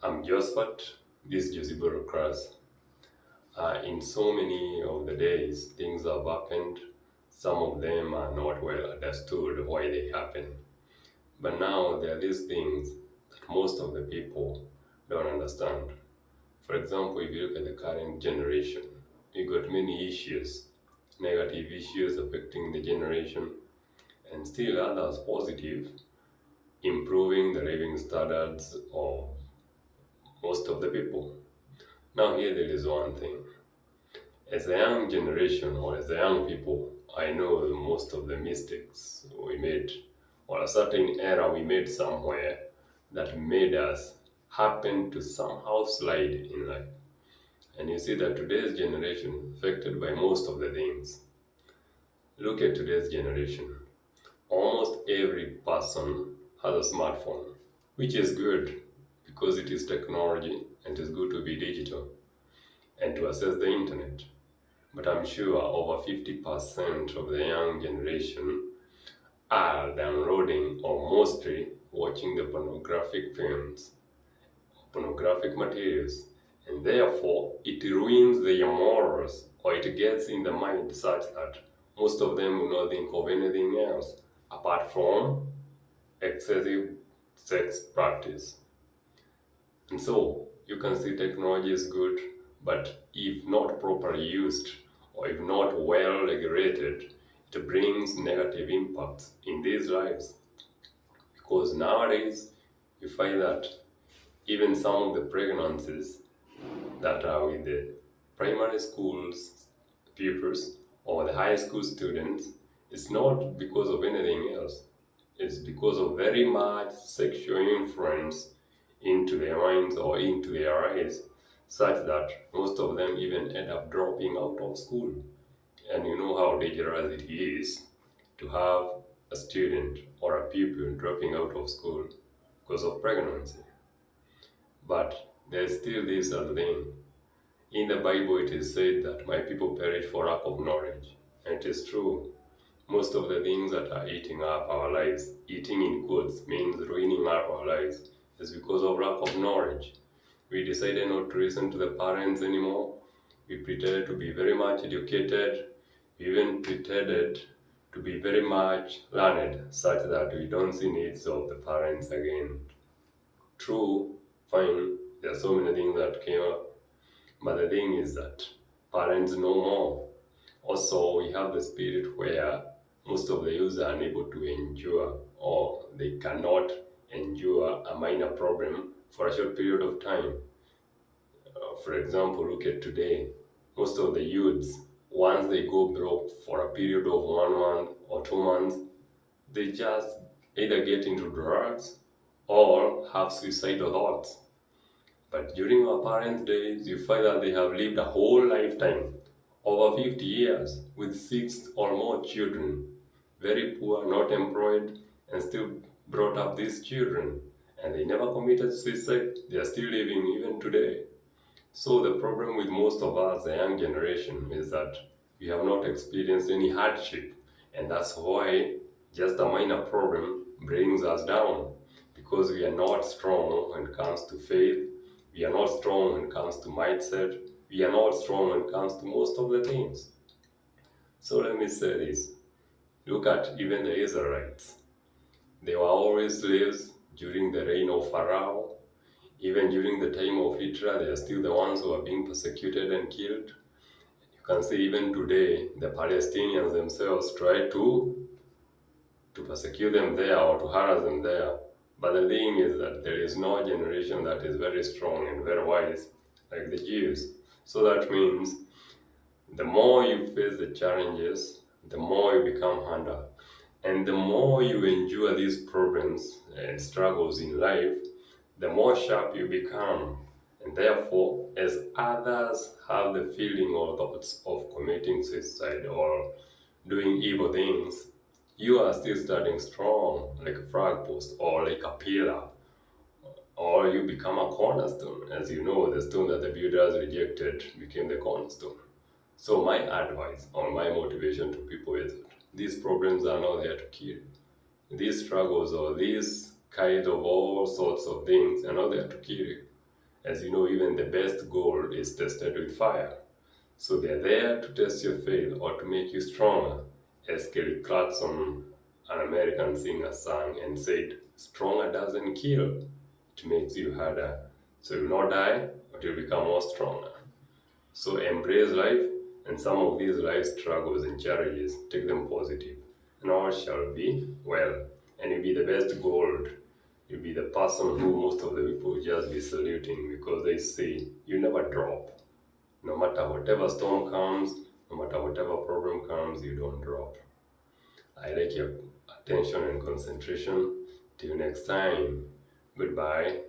I'm Josephat. This is Josiboro Cross. In so many of the days, things have happened. Some of them are not well understood why they happen. But now there are these things that most of the people don't understand. For example, if you look at the current generation, we got many issues, negative issues affecting the generation, and still others positive, improving the living standards of most of the people. Now, here there is one thing. As a young generation or as a young people, I know most of the mistakes we made or a certain error we made somewhere that made us happen to somehow slide in life. And you see that today's generation is affected by most of the things. Look at today's generation. Almost every person has a smartphone, which is good because it is technology and it is good to be digital and to access the internet. But I'm sure over 50% of the young generation are downloading or mostly watching the pornographic films, pornographic materials, and therefore it ruins their morals or it gets in the mind such that most of them will not think of anything else apart from excessive sex practice. And so you can see technology is good, but if not properly used or if not well regulated, it brings negative impacts in these lives. Because nowadays you find that even some of the pregnancies that are with the primary schools pupils or the high school students, it's not because of anything else. It's because of very much sexual influence into their minds or into their eyes, such that most of them even end up dropping out of school. And you know how dangerous it is to have a student or a pupil dropping out of school because of pregnancy. But there's still this other thing. In the Bible, it is said that my people perish for lack of knowledge. And it is true. Most of the things that are eating up our lives, eating in quotes means ruining up our lives, is because of lack of knowledge. We decided not to listen to the parents anymore. We pretended to be very much educated. We even pretended to be very much learned, such that we don't see needs of the parents again. True, fine, there are so many things that came up, but the thing is that parents know more. Also, we have the spirit where most of the youths are unable to endure or they cannot endure a minor problem for a short period of time. For example, look at today. Most of the youths, once they go broke for a period of 1 month or 2 months, they just either get into drugs or have suicidal thoughts. But during our parents' days, you find that they have lived a whole lifetime, over 50 years, with six or more children, very poor, not employed, and still brought up these children. And they never committed suicide, they are still living even today. So the problem with most of us, the young generation, is that we have not experienced any hardship. And that's why just a minor problem brings us down because we are not strong when it comes to faith, we are not strong when it comes to mindset, we are not strong when it comes to most of the things. So let me say this. Look at even the Israelites. They were always slaves during the reign of Pharaoh. Even during the time of Hitler, they are still the ones who are being persecuted and killed. You can see even today, the Palestinians themselves try to persecute them there or to harass them there. But the thing is that there is no generation that is very strong and very wise like the Jews. So that means the more you face the challenges, the more you become humble. And the more you endure these problems and struggles in life, the more sharp you become. And therefore, as others have the feeling or thoughts of committing suicide or doing evil things, you are still standing strong like a flag post or like a pillar, or you become a cornerstone. As you know, the stone that the builders rejected became the cornerstone. So my advice or my motivation to people is that these problems are not there to kill. These struggles or these kind of all sorts of things are not there to kill you. As you know, even the best gold is tested with fire. So they're there to test your faith or to make you stronger. As Kelly Clarkson, an American singer, sang and said, stronger doesn't kill, it makes you harder. So you'll not die, but you'll become more stronger. So embrace life, and some of these life struggles and challenges, take them positive, and all shall be well. And you'll be the best gold. You'll be the person who most of the people will just be saluting because they say you never drop. No matter whatever storm comes, no matter whatever problem comes, you don't drop. I like your attention and concentration. Till next time, goodbye.